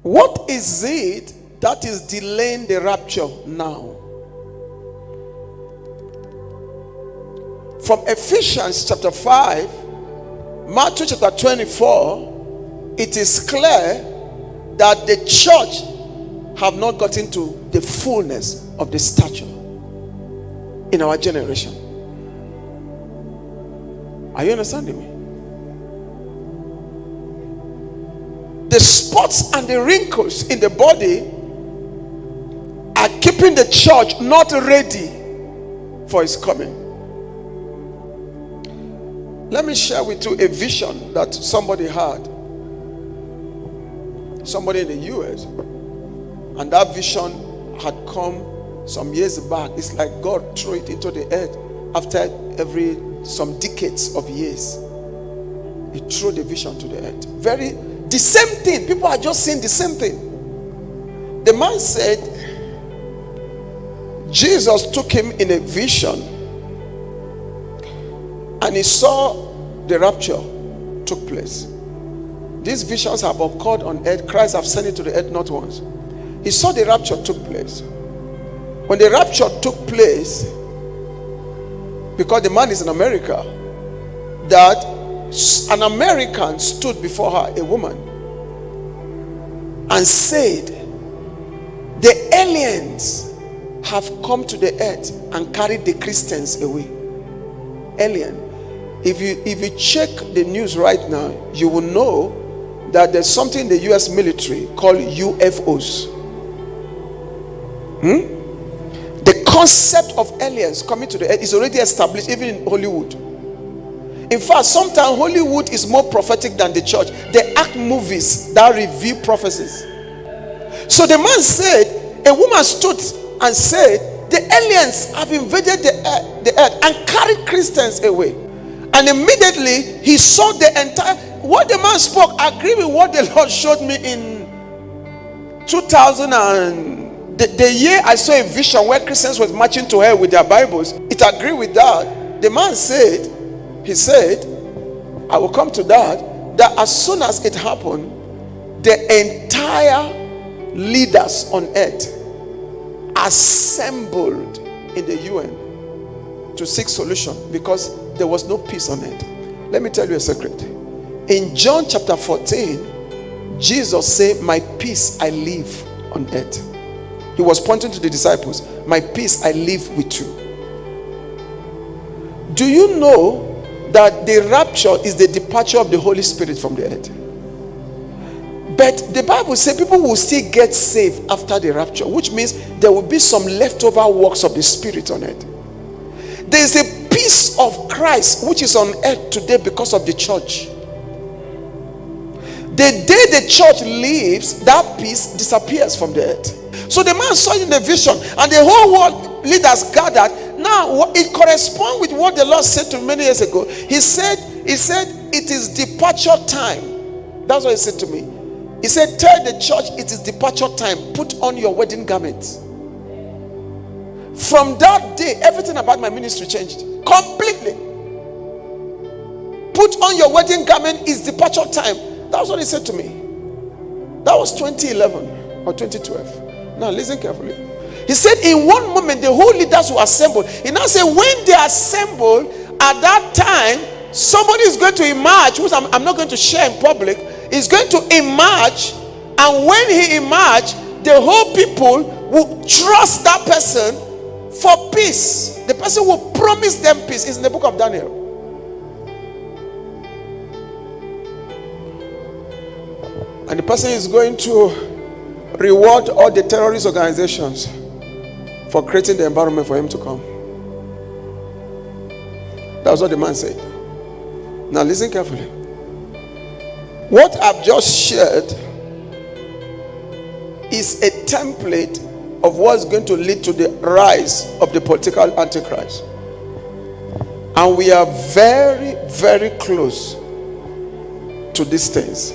What is it that is delaying the rapture now? From Ephesians chapter 5, Matthew chapter 24, it is clear that the church have not gotten to the fullness of the stature in our generation. Are you understanding me? The spots and the wrinkles in the body are keeping the church not ready for his coming. Let me share with you a vision that somebody had. Somebody in the US. And that vision had come some years back. It's like God threw it into the earth after some decades of years. He threw the vision to the earth. The same thing. People are just saying the same thing. The man said, Jesus took him in a vision and he saw the rapture took place. These visions have occurred on earth. Christ have sent it to the earth not once. He saw the rapture took place. When the rapture took place, because the man is in America, that an American stood before her, a woman, and said, the aliens have come to the earth and carried the Christians away. Alien. If you check the news right now, you will know that there's something in the US military called UFOs. The concept of aliens coming to the earth is already established even in Hollywood. In fact, sometimes Hollywood is more prophetic than the church. They act movies that reveal prophecies. So the man said, a woman stood and said, the aliens have invaded the earth and carried Christians away. And immediately he saw the entire, what the man spoke agreed with what the Lord showed me in 2000 and the year I saw a vision where Christians were marching to hell with their Bibles. It agreed with that. The man said, he said, I will come to that as soon as it happened, the entire leaders on earth assembled in the UN to seek solution because there was no peace on earth. Let me tell you a secret. In John chapter 14, Jesus said, my peace I leave on earth. He was pointing to the disciples, my peace I leave with you. Do you know that the rapture is the departure of the Holy Spirit from the earth? But the Bible says people will still get saved after the rapture, which means there will be some leftover works of the Spirit on earth. There is a peace of Christ which is on earth today because of the church. The day the church leaves, that peace disappears from the earth. So the man saw in the vision, and the whole world leaders gathered. Now it corresponds with what the Lord said to me many years ago. He said it is departure time. That's what he said to me. He said, tell the church it is departure time. Put on your wedding garments. From that day, everything about my ministry changed completely. Put on your wedding garment, is departure time. That's what he said to me. That was 2011 or 2012. Now listen carefully. He said in one moment the whole leaders will assemble. He now said when they assemble, at that time somebody is going to emerge, which I'm not going to share in public. Is going to emerge, and when he emerges, the whole people will trust that person for peace. The person will promise them peace. It's in the book of Daniel. And the person is going to reward all the terrorist organizations for creating the environment for him to come. That's what the man said. Now listen carefully. What I've just shared is a template of what's going to lead to the rise of the political antichrist. And we are very, very close to these things.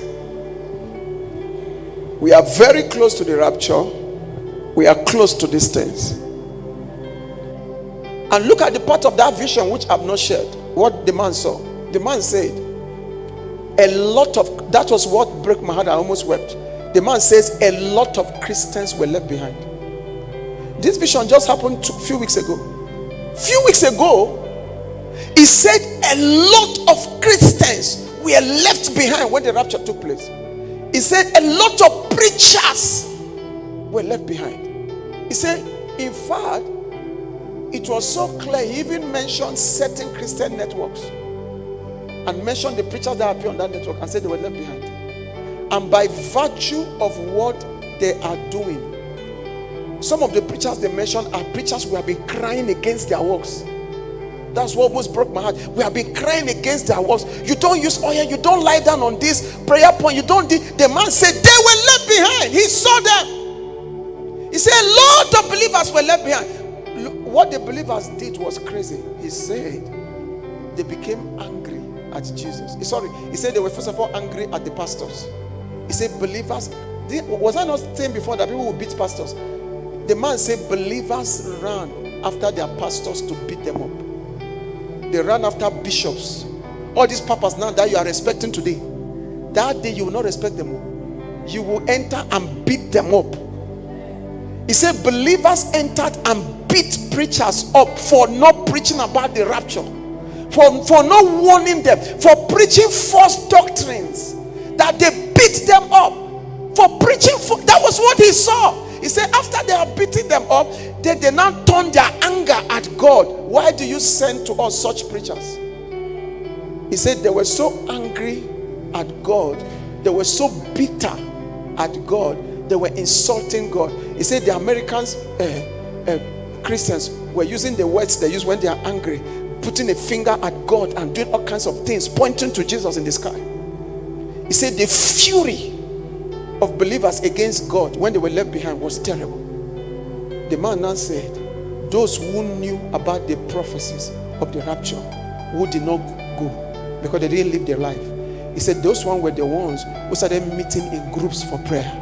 We are very close to the rapture. We are close to these things. And look at the part of that vision which I've not shared. What the man saw. The man said, that was what broke my heart. I almost wept. The man says a lot of Christians were left behind. This vision just happened a few weeks ago. He said a lot of Christians were left behind when the rapture took place. He said a lot of preachers were left behind. He said, in fact, it was so clear. He even mentioned certain Christian networks and mentioned the preachers that appear on that network and said they were left behind. And by virtue of what they are doing, some of the preachers they mentioned are preachers who have been crying against their works. That's what almost broke my heart. We have been crying against their works. You don't use oil, you don't lie down on this prayer point, you don't. The man said they were left behind. He saw them. He said a lot of believers were left behind. What the believers did was crazy. He said they became angry at Jesus. He said they were first of all angry at the pastors. He said believers, was I not saying before that people would beat pastors? The man said believers ran after their pastors to beat them up. They ran after bishops. All these papas now that you are respecting today, that day you will not respect them all. You will enter and beat them up. He said believers entered and beat preachers up for not preaching about the rapture, for not warning them, for preaching false doctrines, that they beat them up for preaching. That was what he saw. He said after they are beating them up, they now turn their anger at God. Why do you send to us such preachers? He said they were so angry at God, they were so bitter at God, they were insulting God. He said the Americans, Christians, were using the words they use when they are angry, putting a finger at God and doing all kinds of things, pointing to Jesus in the sky. He said the fury of believers against God when they were left behind was terrible. The man now said, those who knew about the prophecies of the rapture, who did not go because they didn't live their life, he said those ones were the ones who started meeting in groups for prayer.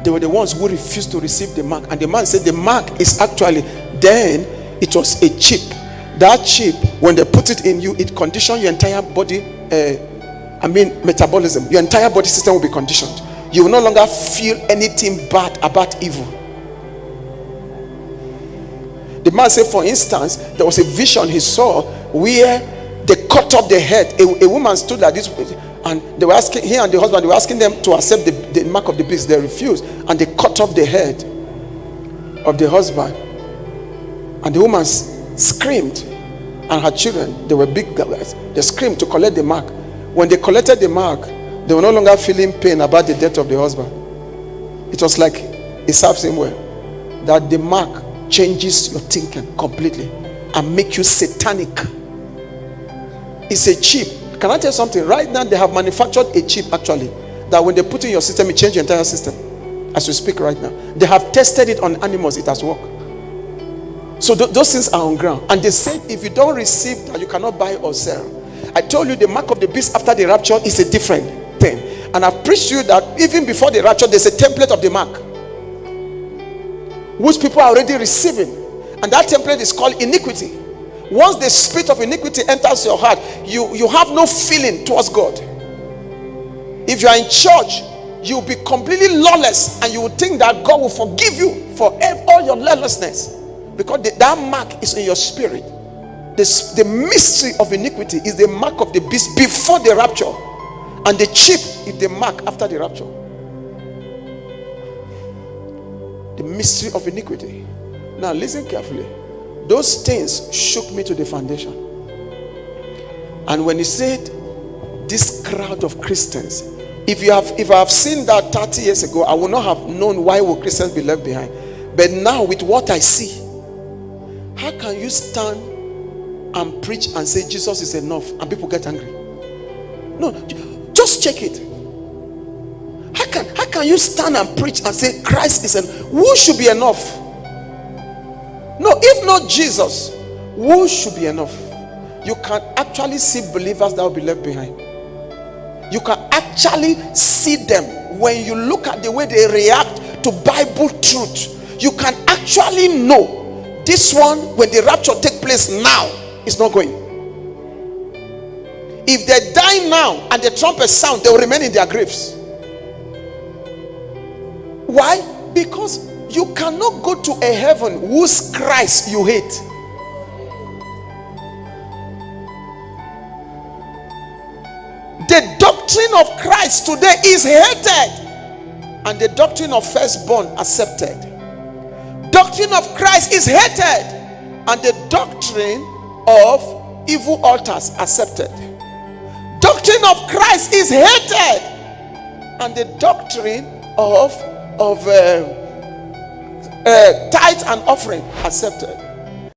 They were the ones who refused to receive the mark. And the man said the mark is actually, then it was a chip. That chip, when they put it in you, it conditions your entire body, metabolism. Your entire body system will be conditioned. You will no longer feel anything bad about evil. The man said, for instance, there was a vision he saw where they cut off the head. A woman stood like this, and they were asking, he and the husband, they were asking them to accept the mark of the beast. They refused, and they cut off the head of the husband. And the woman screamed, and her children, they were big guys, they screamed to collect the mark. When they collected the mark, they were no longer feeling pain about the death of the husband. It was like it serves him well. That the mark changes your thinking completely and make you satanic. It's a chip. Can I tell you something? Right now they have manufactured a chip actually, that when they put in your system, it changes your entire system. As we speak right now, they have tested it on animals. It has worked. So those things are on ground, and they said if you don't receive that, you cannot buy or sell. I told you the mark of the beast after the rapture is a different thing, and I've preached to you that even before the rapture there's a template of the mark which people are already receiving, and that template is called iniquity. Once the spirit of iniquity enters your heart, you have no feeling towards God. If you are in church, you'll be completely lawless, and you will think that God will forgive you for all your lawlessness, because that mark is in your spirit. The mystery of iniquity is the mark of the beast before the rapture, and the chip is the mark after the rapture. The mystery of iniquity. Now listen carefully. Those things shook me to the foundation. And when he said this crowd of Christians, if I have seen that 30 years ago, I would not have known why would Christians be left behind. But now with what I see, how can you stand and preach and say Jesus is enough and people get angry? No, just check it. How can you stand and preach and say Christ is enough? Who should be enough? No, if not Jesus, who should be enough? You can actually see believers that will be left behind. You can actually see them when you look at the way they react to Bible truth. You can actually know this one, when the rapture takes place now, is not going. If they die now and the trumpet sound, they will remain in their graves. Why? Because you cannot go to a heaven whose Christ you hate. The doctrine of Christ today is hated, and the doctrine of firstborn accepted. Doctrine of Christ is hated, and the doctrine of evil altars accepted. Doctrine of Christ is hated, and the doctrine of tithe and offering accepted.